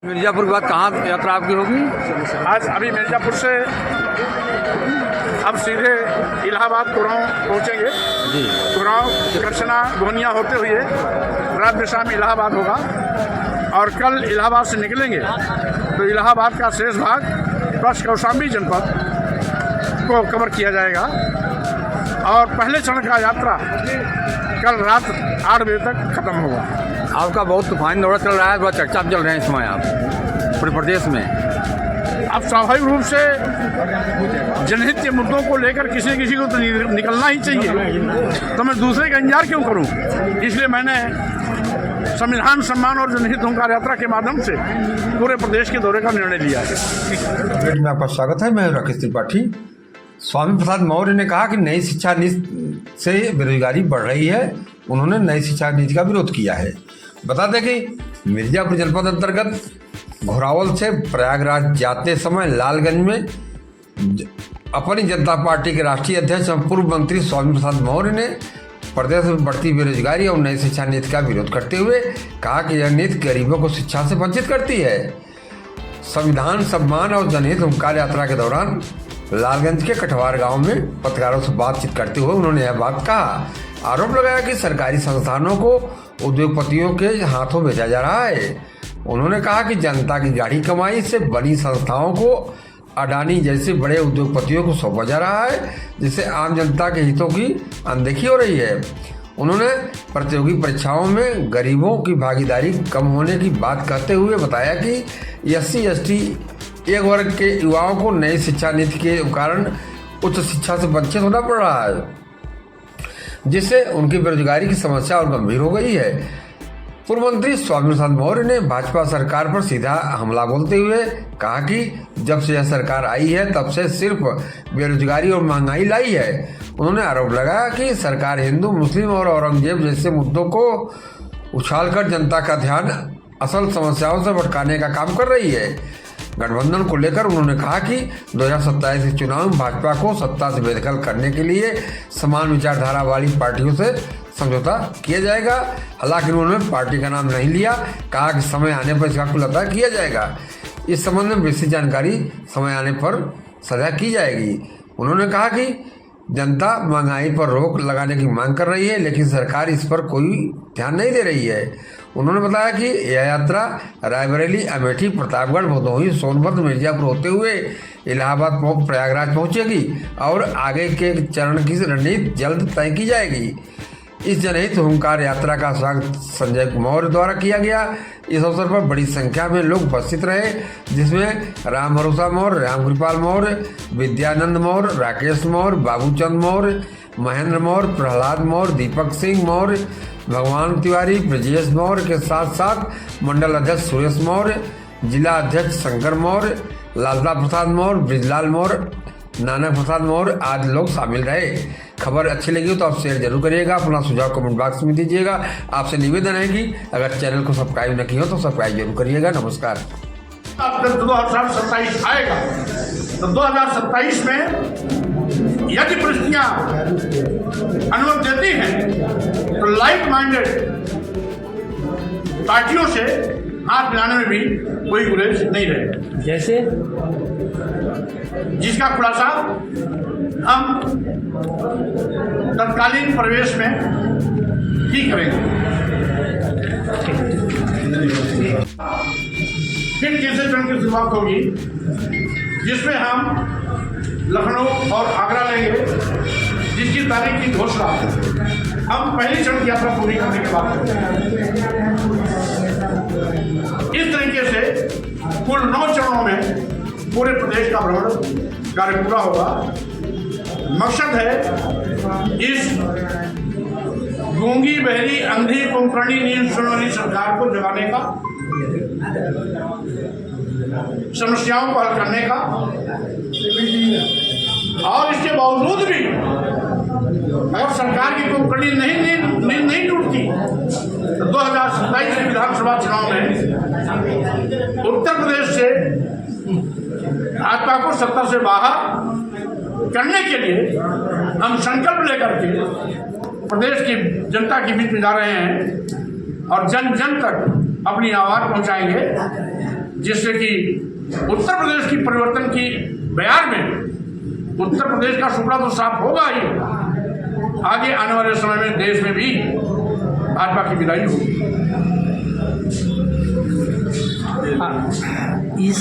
मिर्ज़ापुर के बाद कहाँ यात्रा आपकी होगी? आज अभी मिर्ज़ापुर से अब सीधे इलाहाबाद कुराऊं पहुंचेंगे। जी। कुराऊं करछना गोनिया होते हुए रात दिशा में इलाहाबाद होगा और कल इलाहाबाद से निकलेंगे तो इलाहाबाद का शेष भाग प्लस कौशाम्बी जनपद को कवर किया जाएगा और पहले चरण का यात्रा कल रात 8 बजे तक खत्म होगा। आपका बहुत तूफानी दौरा चल रहा है, बहुत चर्चा चल रहे हैं इस समय आप पूरे प्रदेश में। अब स्वाभाविक रूप से जनहित के मुद्दों को लेकर किसी न किसी को तो निकलना ही चाहिए, तो मैं दूसरे का इंतजार क्यों करूं? इसलिए मैंने संविधान सम्मान और जनहित हुंकार यात्रा के माध्यम से पूरे प्रदेश के दौरे का निर्णय लिया है। में आपका स्वागत है। मैं राकेश त्रिपाठी। स्वामी प्रसाद मौर्य ने कहा कि नई शिक्षा नीति से बेरोजगारी बढ़ रही है। उन्होंने नई शिक्षा नीति का विरोध किया है। बता दें कि मिर्जापुर जनपद अंतर्गत घोरावल से प्रयागराज जाते समय लालगंज में अपनी जनता पार्टी के राष्ट्रीय अध्यक्ष और पूर्व मंत्री स्वामी प्रसाद मौर्य ने प्रदेश में बढ़ती बेरोजगारी और नई शिक्षा नीति का विरोध करते हुए कहा कि यह नीति गरीबों को शिक्षा से वंचित करती है। संविधान सम्मान और जनहित हुंकार यात्रा के दौरान लालगंज के कठवार गांव में पत्रकारों से बातचीत करते हुए उन्होंने यह बात कहा। आरोप लगाया कि सरकारी संस्थानों को उद्योगपतियों के हाथों भेजा जा रहा है। उन्होंने कहा कि जनता की गाढ़ी कमाई से बनी संस्थाओं को अडानी जैसे बड़े उद्योगपतियों को सौंपा जा रहा है, जिससे आम जनता के हितों की अनदेखी हो रही है। उन्होंने प्रतियोगी परीक्षाओं में गरीबों की भागीदारी कम होने की बात कहते हुए बताया कि SC/ST एक वर्ग के युवाओं को नई शिक्षा नीति के कारण उच्च शिक्षा से वंचित होना पड़ रहा है, जिससे उनकी बेरोजगारी की समस्या और गंभीर हो गई है। पूर्व मंत्री स्वामी प्रसाद मौर्य ने भाजपा सरकार पर सीधा हमला बोलते हुए कहा कि जब से यह सरकार आई है तब से सिर्फ बेरोजगारी और महंगाई लाई है। उन्होंने आरोप लगाया कि सरकार हिंदू, मुस्लिम और औरंगजेब जैसे मुद्दों को उछालकर जनता का ध्यान असल समस्याओं से भटकाने का काम कर रही है। गठबंधन को लेकर उन्होंने कहा कि 2027 के चुनाव में भाजपा को सत्ता से बेदखल करने के लिए समान विचारधारा वाली पार्टियों से समझौता किया जाएगा। हालांकि उन्होंने पार्टी का नाम नहीं लिया। कहा कि समय आने पर इसका खुलासा किया जाएगा। इस संबंध में विस्तृत जानकारी समय आने पर साझा की जाएगी। उन्होंने कहा कि जनता महंगाई पर रोक लगाने की मांग कर रही है, लेकिन सरकार इस पर कोई ध्यान नहीं दे रही है। उन्होंने बताया कि यह यात्रा रायबरेली, अमेठी, प्रतापगढ़, भदोही, सोनभद्र, मिर्जापुर होते हुए इलाहाबाद प्रयागराज पहुंचेगी और आगे के चरण की रणनीति जल्द तय की जाएगी। इस जनहित हुंकार यात्रा का स्वागत संजय मौर्य द्वारा किया गया। इस अवसर पर बड़ी संख्या में लोग उपस्थित रहे, जिसमें राम भरोसा मौर्य, रामकृपाल मौर्य, विद्यानंद मौर्य, राकेश मौर्य, बाबूचंद मौर्य, महेंद्र मौर्य, प्रहलाद मौर्य, दीपक सिंह मौर्य, भगवान तिवारी, ब्रजेश मौर्य के साथ साथ मंडल अध्यक्ष सुरेश मौर्य, जिला अध्यक्ष शंकर मौर्य, लालदा प्रसाद मौर्य, ब्रिजलाल मौर्य, नानक प्रसाद मौर्य आदि लोग शामिल रहे। खबर अच्छी लगी हो तो आप शेयर जरूर करिएगा। अपना सुझाव कमेंट बॉक्स में दीजिएगा। आपसे निवेदन है कि अगर चैनल को सब्सक्राइब न किया हो तो सब्सक्राइब जरूर करिएगा। नमस्कार। अब 2027 आएगा तो 2027 में यदि परिस्थितियां अनुमति देती हैं तो लाइक माइंडेड पार्टियों से हाथ मिलाने में भी कोई गुरेज नहीं रहे, जैसे जिसका खुलासा हम तत्कालीन प्रवेश में ही करेंगे। फिर तीसरे चरण की शुरुआत होगी, जिसमें हम लखनऊ और आगरा लेंगे, जिसकी तारीख की घोषणा हम पहली चरण की यात्रा पूरी करने के बाद करेंगे। इस तरीके से कुल 9 चरणों में पूरे प्रदेश का भ्रमण कार्य पूरा होगा। मकसद है इस गूंगी, बहरी, अंधी, कुंभकर्णी, नींद सुनने वाली सरकार को जगाने का, समस्याओं को हल करने का, और इसके बावजूद भी अगर सरकार की कुंभकर्णी नहीं टूटती तो 2027 के विधानसभा चुनाव में उत्तर प्रदेश से भाजपा को सत्ता से बाहर करने के लिए हम संकल्प लेकर के प्रदेश की जनता के बीच में जा रहे हैं और जन जन तक अपनी आवाज पहुंचाएंगे। जिससे कि उत्तर प्रदेश की परिवर्तन की बयान में उत्तर प्रदेश का टुकड़ा तो साफ होगा ही होगा। आगे आने वाले समय में देश में भी भाजपा की विदाई होगी। इस